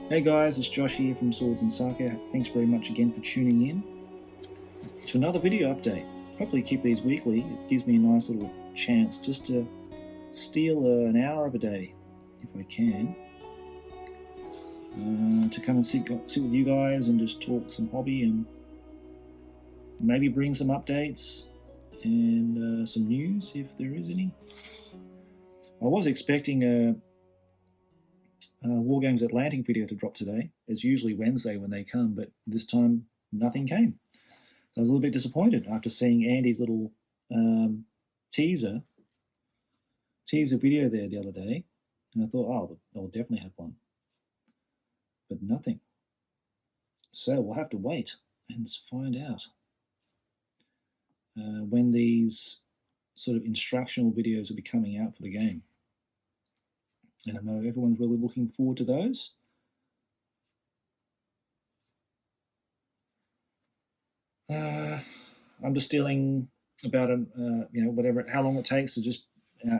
Hey guys, it's Josh here from Swords and Sake. Thanks very much again for tuning in to another video update. Hopefully keep these weekly. It gives me a nice little chance just to steal an hour of a day, if I can, to come and sit with you guys and just talk some hobby and maybe bring some updates and some news if there is any. I was expecting a Wargames Atlantic video to drop today. It's usually Wednesday when they come, but this time nothing came. So I was a little bit disappointed after seeing Andy's little teaser video there the other day, and I thought, oh, they'll definitely have one, but nothing. So we'll have to wait and find out when these sort of instructional videos will be coming out for the game. And I know everyone's really looking forward to those. I'm just stealing about whatever, how long it takes to just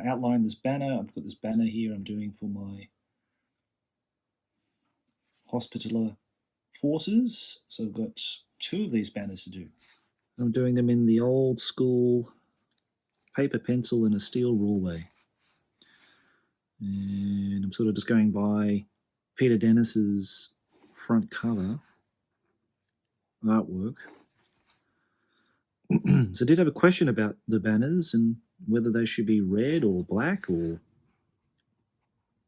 outline this banner. I've got this banner here I'm doing for my Hospitaller forces. So I've got 2 of these banners to do. I'm doing them in the old school paper, pencil, and a steel rule way. And I'm sort of just going by Peter Dennis's front cover artwork. So I did have a question about the banners and whether they should be red or black, or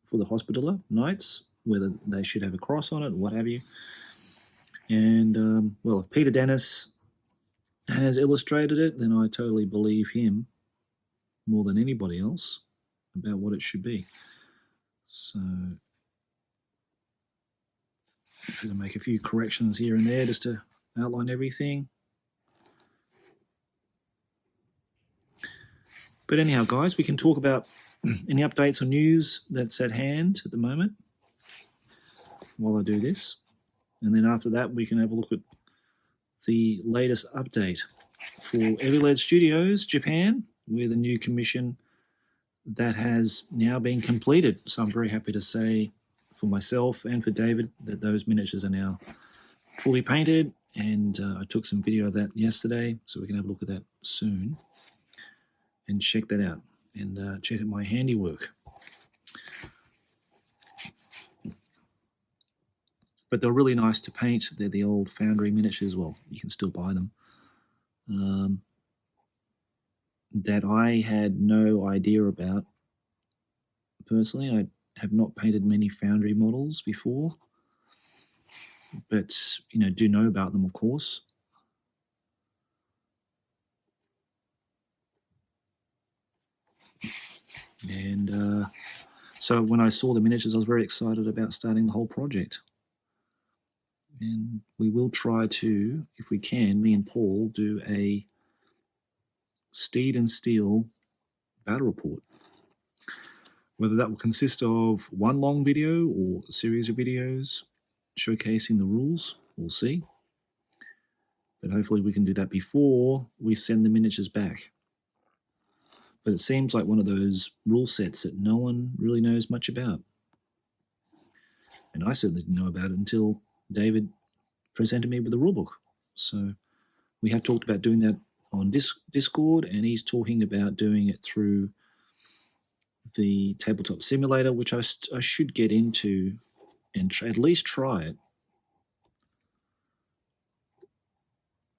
for the Hospitaller Knights, whether they should have a cross on it or what have you. And, well, if Peter Dennis has illustrated it, then I totally believe him more than anybody else about what it should be. So I'm going to make a few corrections here and there just to outline everything. But anyhow, guys, we can talk about any updates or news that's at hand at the moment while I do this. And then after that, we can have a look at the latest update for Eavylead Studios, Japan, with a new commission that has now been completed. So I'm very happy to say for myself and for David that those miniatures are now fully painted, and I took some video of that yesterday, so we can have a look at that soon and check that out and check out my handiwork. But they're really nice to paint. They're the old Foundry miniatures. Well, you can still buy them. That I had no idea about. Personally, I have not painted many Foundry models before, but do know about them, of course. And so when I saw the miniatures, I was very excited about starting the whole project. And we will try to, if we can, me and Paul, do a Steed and Steel battle report. Whether that will consist of one long video or a series of videos showcasing the rules, we'll see. But hopefully we can do that before we send the miniatures back. But it seems like one of those rule sets that no one really knows much about. And I certainly didn't know about it until David presented me with the rulebook. So we have talked about doing that on Discord, and he's talking about doing it through the tabletop simulator, which I should get into and at least try it,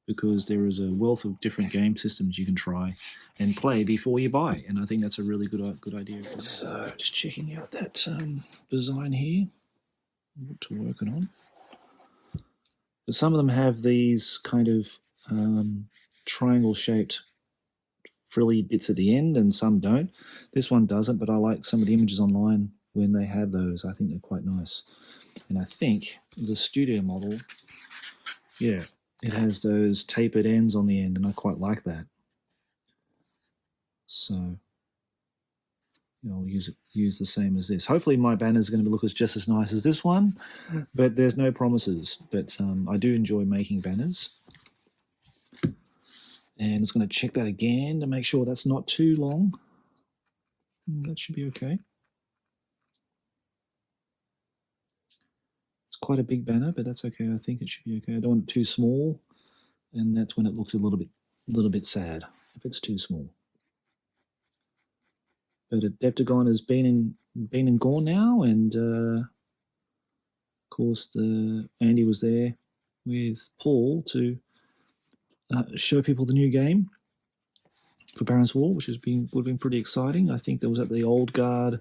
because there is a wealth of different game systems you can try and play before you buy, and I think that's a really good idea. So just checking out that design here, what to working on. But some of them have these kind of triangle-shaped frilly bits at the end, and some don't. This one doesn't, but I like some of the images online when they have those. I think they're quite nice. And I think the studio model, yeah, it has those tapered ends on the end, and I quite like that. So I'll use the same as this. Hopefully my banner is going to look just as nice as this one, but there's no promises. But I do enjoy making banners. And it's going to check that again to make sure that's not too long. That should be okay. It's quite a big banner, but that's okay. I think it should be okay. I don't want it too small, and that's when it looks a little bit sad if it's too small. But Adeptagon has been and gone now, and of course Andy was there with Paul to show people the new game for Baron's War, which would have been pretty exciting. I think that was at the Old Guard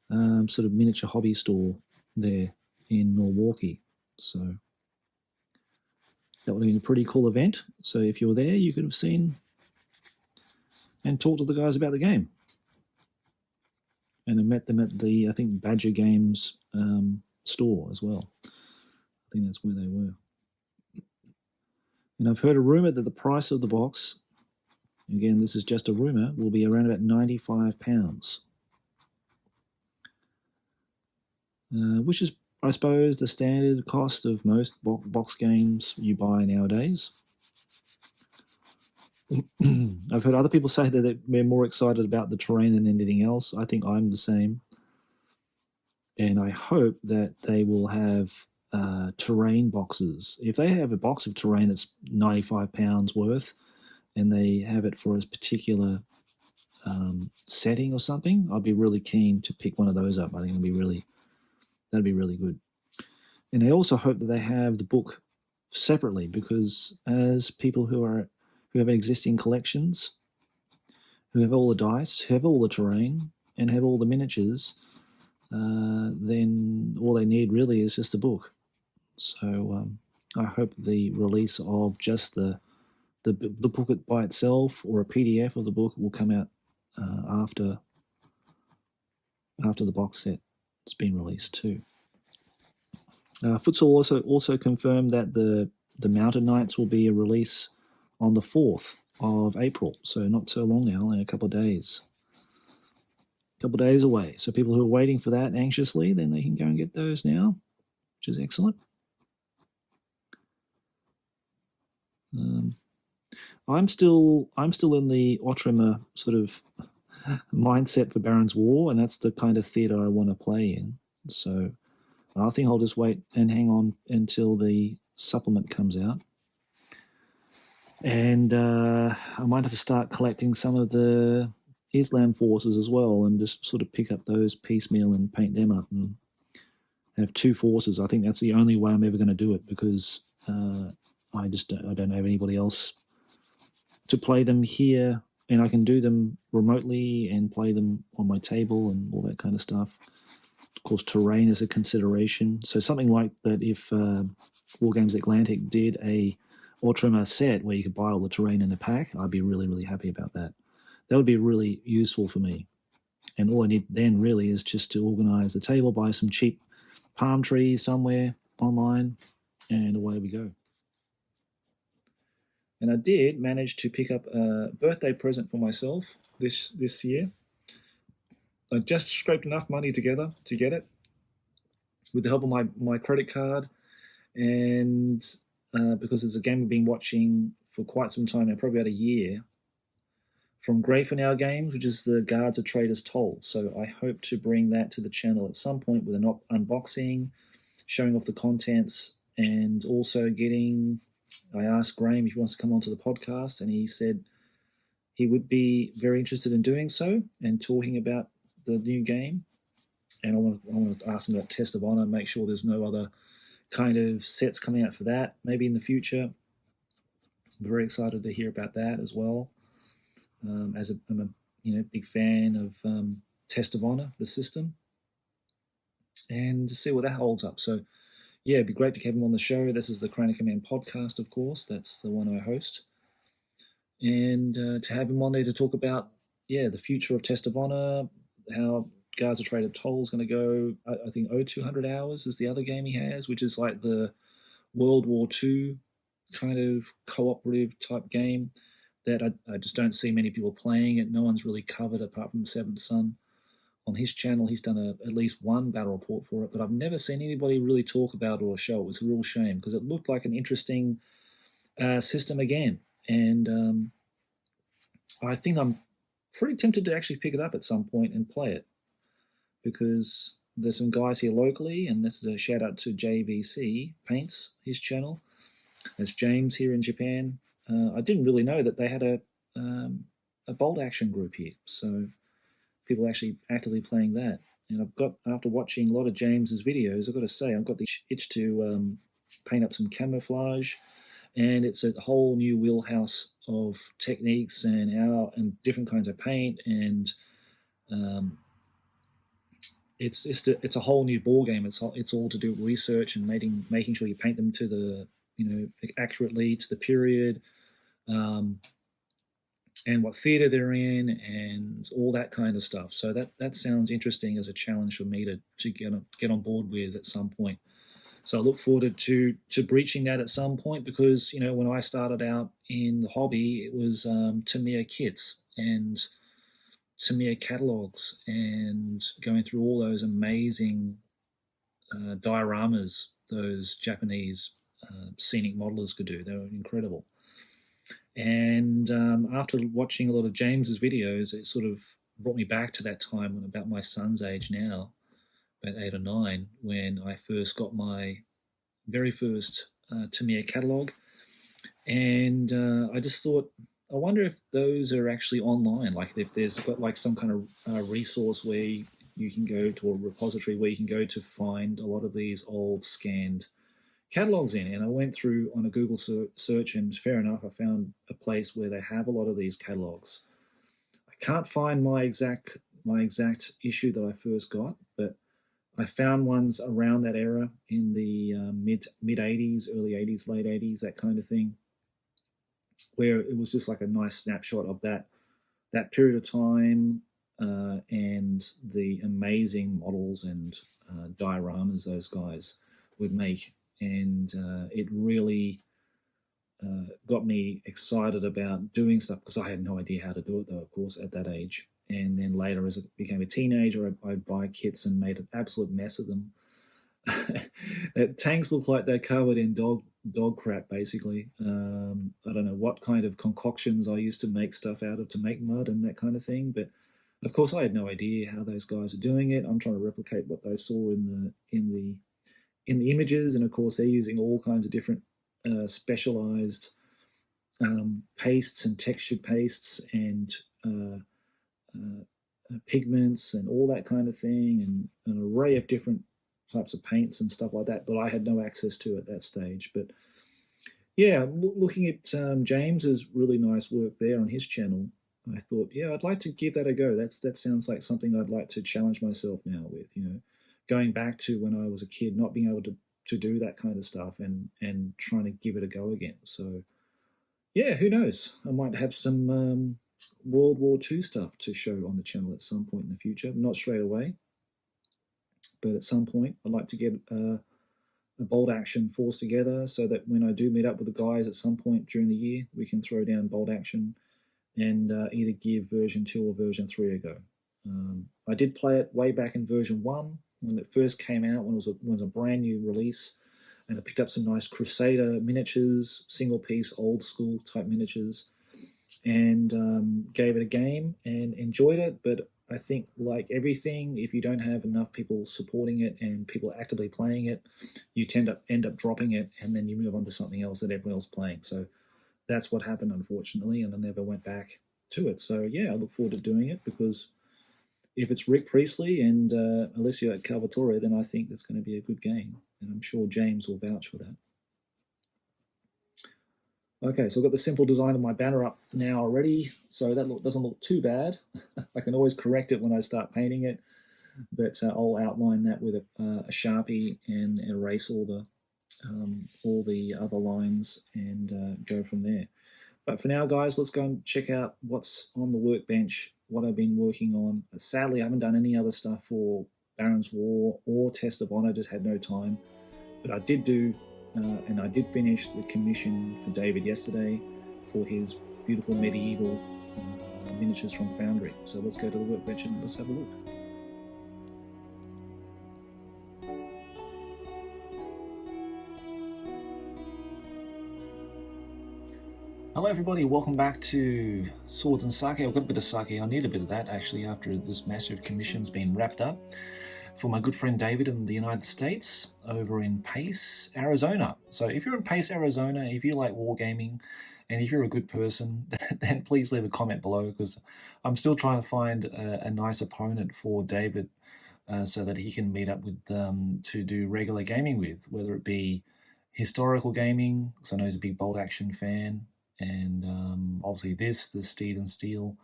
sort of miniature hobby store there in Milwaukee. So that would have been a pretty cool event. So if you were there, you could have seen and talked to the guys about the game. And I met them at the, I think, Badger Games store as well. I think that's where they were. And I've heard a rumor that the price of the box, again, this is just a rumor, will be around about £95. Which is, I suppose, the standard cost of most box games you buy nowadays. I've heard other people say that they're more excited about the terrain than anything else. I think I'm the same. And I hope that they will have terrain boxes. If they have a box of terrain that's £95 worth and they have it for a particular setting or something, I'd be really keen to pick one of those up. I think that'd be really good. And I also hope that they have the book separately, because as people who have existing collections, who have all the dice, who have all the terrain, and have all the miniatures, then all they need really is just a book. So I hope the release of just the book by itself, or a PDF of the book, will come out after the box set has been released too. Futsal also confirmed that the Mountain Knights will be a release on the 4th of April, so not so long now, only a couple of days. A couple of days away. So people who are waiting for that anxiously, then they can go and get those now, which is excellent. I'm still in the Otrimer sort of mindset for Baron's War, and that's the kind of theatre I want to play in. So I think I'll just wait and hang on until the supplement comes out. And I might have to start collecting some of the Islam forces as well, and just sort of pick up those piecemeal and paint them up and have 2 forces. I think that's the only way I'm ever going to do it, because I don't have anybody else to play them here, and I can do them remotely and play them on my table and all that kind of stuff. Of course, terrain is a consideration. So something like that, if Wargames Atlantic did a Ultramar set where you could buy all the terrain in a pack, I'd be really, really happy about that. That would be really useful for me. And all I need then really is just to organize the table, buy some cheap palm trees somewhere online, and away we go. And I did manage to pick up a birthday present for myself this year. I just scraped enough money together to get it, with the help of my credit card, and because it's a game we've been watching for quite some time now, probably about a year, from Grey for Now Games, which is the Guards of Trader's Toll. So I hope to bring that to the channel at some point with an unboxing, showing off the contents, and also I asked Graham if he wants to come onto the podcast, and he said he would be very interested in doing so and talking about the new game. And I want to ask him about Test of Honor, make sure there's no other kind of sets coming out for that, maybe in the future. I'm very excited to hear about that as well. I'm a big fan of Test of Honor, the system, and to see what that holds up. So yeah, it'd be great to have him on the show. This is the Crown of Command podcast, of course. That's the one I host. And to have him on there to talk about, the future of Test of Honor, how Guards of Trader Toll is going to go. I think 200 Hours is the other game he has, which is like the World War II kind of cooperative type game that I just don't see many people playing it. No one's really covered apart from Seventh Son. On his channel, he's done at least one battle report for it, but I've never seen anybody really talk about it or show it. It was a real shame, because it looked like an interesting system again. And I think I'm pretty tempted to actually pick it up at some point and play it, because there's some guys here locally, and this is a shout out to JVC Paints, his channel. There's James here in Japan. I didn't really know that they had a bolt action group here, so people actually actively playing that. And I've got, after watching a lot of James's videos, I've got to say I've got the itch to paint up some camouflage, and it's a whole new wheelhouse of techniques and different kinds of paint, and it's a whole new ball game. It's all to do with research and making sure you paint them to the accurately to the period, and what theatre they're in, and all that kind of stuff. So that sounds interesting as a challenge for me to get on board with at some point. So I look forward to breaching that at some point, because when I started out in the hobby, it was Tamiya kits and Tamiya catalogs, and going through all those amazing dioramas those Japanese scenic modelers could do. They were incredible. And after watching a lot of James's videos, it sort of brought me back to that time when about my son's age now, about 8 or 9, when I first got my very first Tamiya catalogue. And I just thought, I wonder if those are actually online, like if there's got like some kind of resource where you can go to, a repository where you can go to find a lot of these old scanned catalogs in. And I went through on a Google search, and fair enough, I found a place where they have a lot of these catalogs. I can't find my exact issue that I first got, but I found ones around that era in the mid 80s, early 80s, late 80s, that kind of thing, where it was just like a nice snapshot of that period of time, and the amazing models and dioramas those guys would make. And it really got me excited about doing stuff, because I had no idea how to do it, though, of course, at that age. And then later, as I became a teenager, I'd buy kits and made an absolute mess of them. The tanks look like they're covered in dog crap, basically. I don't know what kind of concoctions I used to make stuff out of to make mud and that kind of thing, but of course I had no idea how those guys are doing it. I'm trying to replicate what they saw in the images, and of course they're using all kinds of different specialized pastes and textured pastes and pigments and all that kind of thing, and an array of different types of paints and stuff like that, but I had no access to at that stage. But yeah, looking at James's really nice work there on his channel, I thought, yeah, I'd like to give that a go. That sounds like something I'd like to challenge myself now with, going back to when I was a kid, not being able to do that kind of stuff, and trying to give it a go again. So yeah, who knows? I might have some World War II stuff to show on the channel at some point in the future. Not straight away, but at some point I'd like to get a bolt action force together, so that when I do meet up with the guys at some point during the year, we can throw down bolt action and either give version 2 or version 3 a go. I did play it way back in version 1 when it first came out, when it was a brand new release, and I picked up some nice Crusader miniatures, single piece, old school type miniatures, and gave it a game and enjoyed it. But I think, like everything, if you don't have enough people supporting it and people actively playing it, you end up dropping it, and then you move on to something else that everyone else is playing. So that's what happened, unfortunately, and I never went back to it. So yeah, I look forward to doing it, because if it's Rick Priestley and Alessio Calvatore, then I think that's going to be a good game, and I'm sure James will vouch for that. Okay, so I've got the simple design of my banner up now already, so that doesn't look too bad. I can always correct it when I start painting it, but I'll outline that with a Sharpie and erase all the other lines and go from there. But for now, guys, let's go and check out what's on the workbench, what I've been working on. Sadly, I haven't done any other stuff for Baron's War or Test of Honor, just had no time. But I did do, and I did finish the commission for David yesterday for his beautiful medieval miniatures from Foundry. So let's go to the workbench and let's have a look. Hello everybody, welcome back to Swords and Sake. I've got a bit of sake, I need a bit of that actually after this massive commission's been wrapped up. for my good friend David in the United States over in Pace, Arizona. So if you're in Pace, Arizona, if you like wargaming, and if you're a good person, then please leave a comment below, because I'm still trying to find a nice opponent for David so that he can meet up with to do regular gaming with, whether it be historical gaming, because I know he's a big bolt action fan, and obviously the Steed and Steel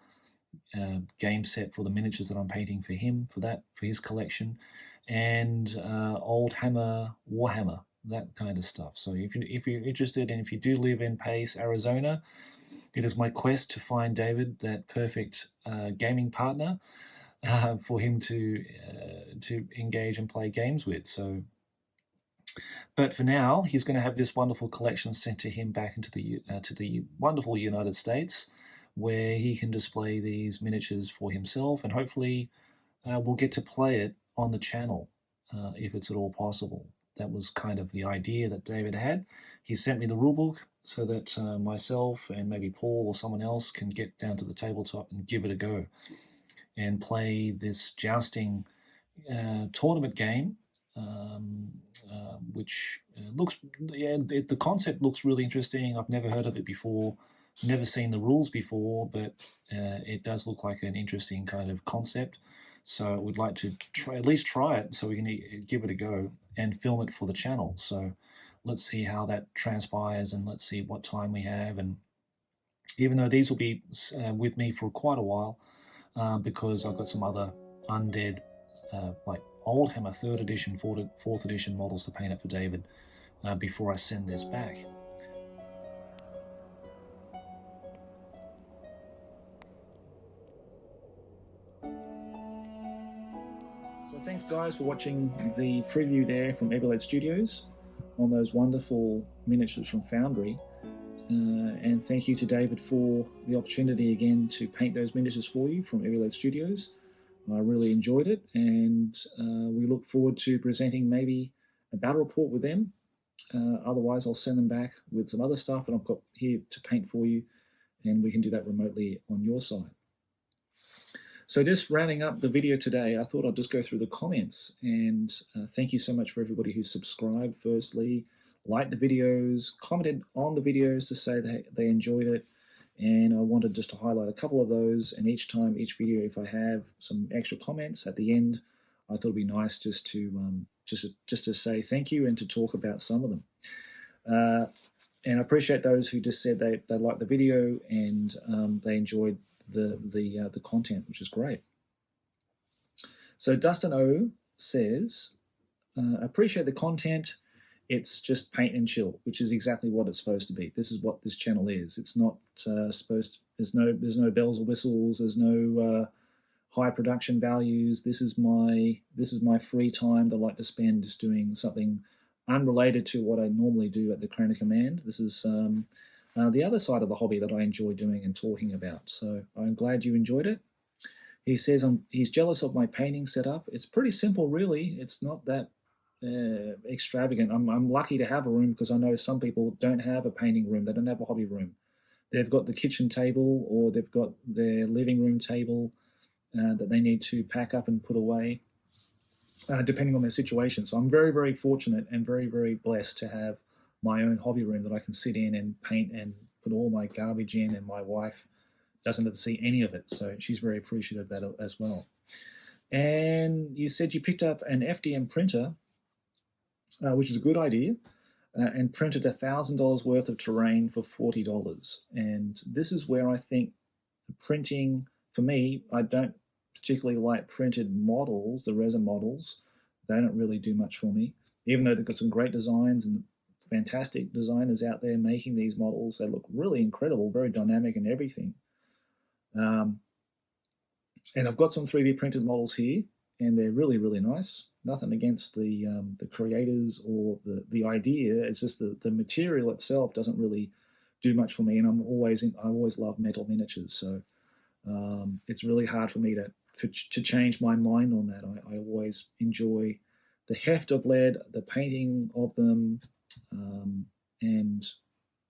game set for the miniatures that I'm painting for him, for his collection, and old hammer, Warhammer, that kind of stuff. So if you're interested, and if you do live in Pace, Arizona, it is my quest to find David that perfect gaming partner for him to engage and play games with. So, but for now, he's going to have this wonderful collection sent to him back into to the wonderful United States, where he can display these miniatures for himself, and hopefully we'll get to play it on the channel if it's at all possible. That was kind of the idea that David had. He sent me the rulebook so that myself and maybe Paul or someone else can get down to the tabletop and give it a go and play this jousting tournament game, which looks, the concept looks really interesting. I've never heard of it before, never seen the rules before, but it does look like an interesting kind of concept. So we'd like to at least try it, so we can give it a go and film it for the channel. So let's see how that transpires, and let's see what time we have. And even though these will be with me for quite a while, because I've got some other undead, like old Hammer 3rd edition, 4th edition models to paint up for David before I send this back. So thanks guys for watching the preview there from Eavylead Studios on those wonderful miniatures from Foundry. And thank you to David for the opportunity again to paint those miniatures for you from Eavylead Studios. I really enjoyed it, and we look forward to presenting maybe a battle report with them. Otherwise, I'll send them back with some other stuff that I've got here to paint for you, and we can do that remotely on your side. So just rounding up the video today, I thought I'd just go through the comments, and thank you so much for everybody who subscribed firstly, liked the videos, commented on the videos to say that they enjoyed it, and I wanted just to highlight a couple of those. And each video, if I have some extra comments at the end, I thought it'd be nice just to say thank you and to talk about some of them. And I appreciate those who just said they liked the video and they enjoyed the content, which is great. So Dustin O says, appreciate the content. It's just paint and chill, which is exactly what it's supposed to be. This is what this channel is. It's not supposed to, there's no bells or whistles. There's no high production values. This is my free time that I like to spend just doing something unrelated to what I normally do at the Crown of Command. This is the other side of the hobby that I enjoy doing and talking about. So I'm glad you enjoyed it. He says he's jealous of my painting setup. It's pretty simple, really. It's not that extravagant. I'm lucky to have a room, because I know some people don't have a painting room. They don't have a hobby room. They've got the kitchen table, or they've got their living room table that they need to pack up and put away, depending on their situation. So I'm very, very fortunate and very, very blessed to have my own hobby room that I can sit in and paint and put all my garbage in, and my wife doesn't have to see any of it. So she's very appreciative of that as well. And you said you picked up an FDM printer, which is a good idea, and printed $1,000 worth of terrain for $40. And this is where I think the printing, for me, I don't particularly like printed models, the resin models. They don't really do much for me, even though they've got some great designs and fantastic designers out there making these models. They look really incredible, very dynamic and everything. And I've got some 3D printed models here, and they're really, really nice. Nothing against the creators or the idea. It's just the material itself doesn't really do much for me, and I always love metal miniatures. So it's really hard for me to change my mind on that. I always enjoy the heft of lead, the painting of them, and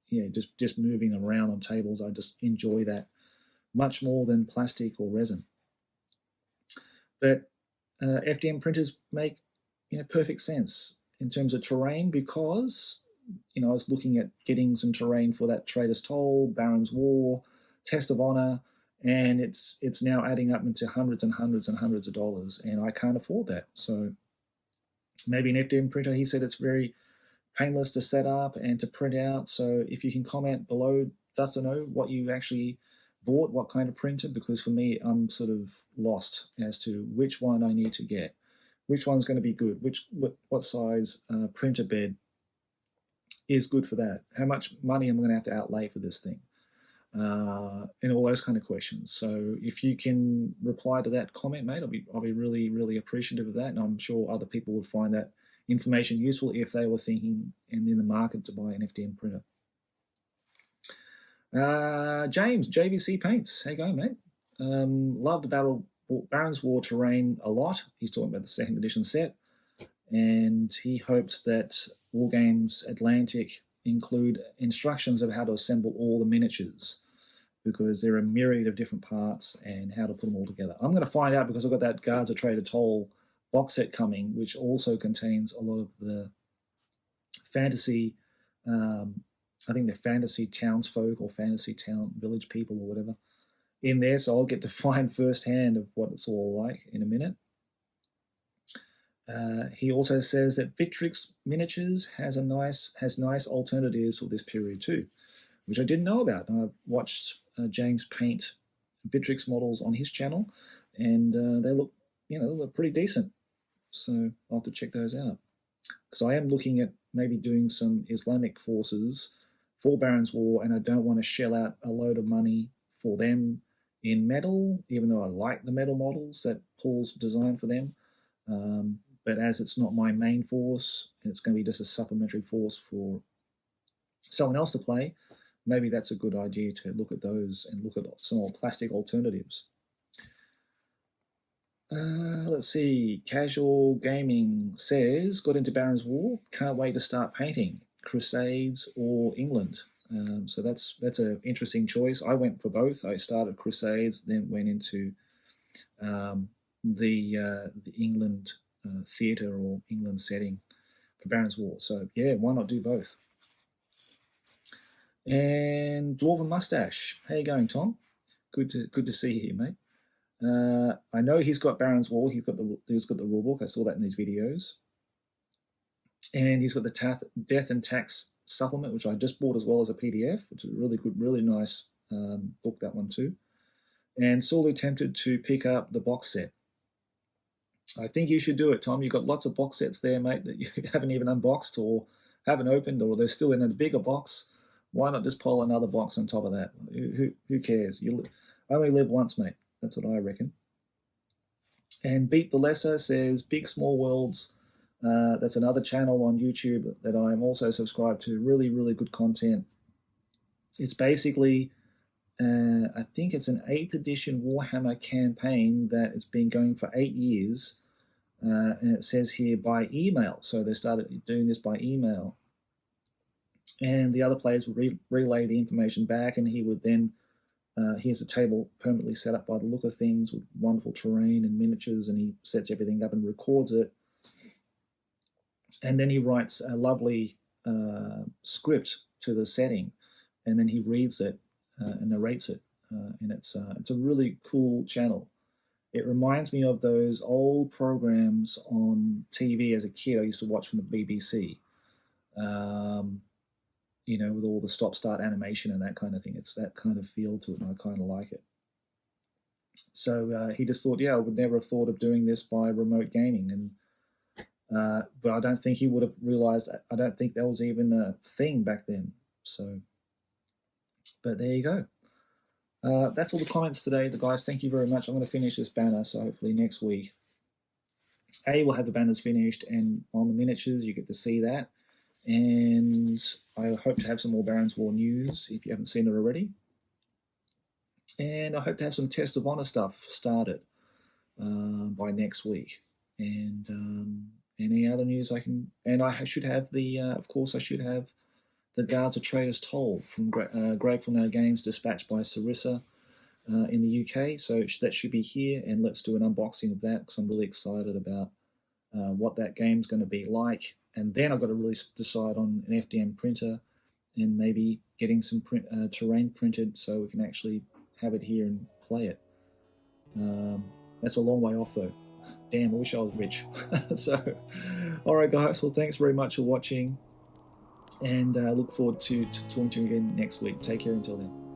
yeah, just moving around on tables. I just enjoy that much more than plastic or resin. But FDM printers make perfect sense in terms of terrain, because I was looking at getting some terrain for that Trader's Toll, Baron's War, Test of Honor, and it's now adding up into hundreds and hundreds and hundreds of dollars, and I can't afford that. So maybe an FDM printer, he said, it's very painless to set up and to print out. So if you can comment below, let us know what you actually bought, what kind of printer, because for me, I'm sort of lost as to which one I need to get, which one's going to be good, what size printer bed is good for that, how much money I'm going to have to outlay for this thing, and all those kind of questions. So if you can reply to that comment, mate, I'll be really, really appreciative of that, and I'm sure other people would find that information useful if they were thinking and in the market to buy an FDM printer. James, JVC Paints, how you going, mate? Love the Baron's War terrain a lot. He's talking about the 2nd edition set, and he hopes that Wargames Atlantic include instructions of how to assemble all the miniatures, because there are a myriad of different parts and how to put them all together. I'm going to find out, because I've got that Guards of Trader Toll box set coming, which also contains a lot of the fantasy, I think they're fantasy townsfolk or fantasy town village people or whatever in there, so I'll get to find firsthand of what it's all like in a minute. He also says that Victrix Miniatures has nice alternatives for this period too, which I didn't know about. And I've watched James paint Victrix models on his channel, and they look, they look pretty decent. So I'll have to check those out, because I am looking at maybe doing some Islamic forces for Baron's War, and I don't want to shell out a load of money for them in metal, even though I like the metal models that Paul's designed for them. But as it's not my main force, and it's going to be just a supplementary force for someone else to play, maybe that's a good idea to look at those and look at some more plastic alternatives. Let's see. Casual Gaming says, got into Baron's War, can't wait to start painting. Crusades or England. So that's an interesting choice. I went for both. I started Crusades, then went into the England theatre or England setting for Baron's War. So yeah, why not do both? And Dwarven Mustache, how you going, Tom? Good to see you here, mate. I know he's got Baron's War. He's got the rulebook. I saw that in his videos. And he's got the Death and Tax supplement, which I just bought as well as a PDF, which is a really good, really nice book, that one too. And sorely tempted to pick up the box set. I think you should do it, Tom. You've got lots of box sets there, mate, that you haven't even unboxed or haven't opened, or they're still in a bigger box. Why not just pull another box on top of that? Who cares? You only live once, mate. That's what I reckon. And Beat the Lesser says, Big Small Worlds. That's another channel on YouTube that I'm also subscribed to. Really, really good content. It's basically, I think it's an 8th edition Warhammer campaign that it's been going for 8 years. And it says here by email. So they started doing this by email. And the other players would relay the information back, and he would then, here's a table permanently set up by the look of things with wonderful terrain and miniatures, and he sets everything up and records it. And then he writes a lovely script to the setting, and then he reads it and narrates it. And it's a really cool channel. It reminds me of those old programs on TV as a kid I used to watch from the BBC, with all the stop-start animation and that kind of thing. It's that kind of feel to it, and I kind of like it. So he just thought, I would never have thought of doing this by remote gaming, and but I don't think he would have realized. I don't think that was even a thing back then. So, but there you go. That's all the comments today, guys. Thank you very much. I'm going to finish this banner, so hopefully next week, we'll have the banners finished, and on the miniatures you get to see that. And I hope to have some more Baron's War news if you haven't seen it already. And I hope to have some Test of Honor stuff started by next week. And any other news I can, and I should have of course I should have the Guards of Trader's Toll from Grateful Now Games, dispatched by Sarissa. in the UK, so that should be here, and let's do an unboxing of that because I'm really excited about what that game's going to be like. And then I've got to really decide on an FDM printer and maybe getting some terrain printed so we can actually have it here and play it. That's a long way off though. Damn, I wish I was rich. So, alright guys, well thanks very much for watching, and look forward to talking to you again next week. Take care until then.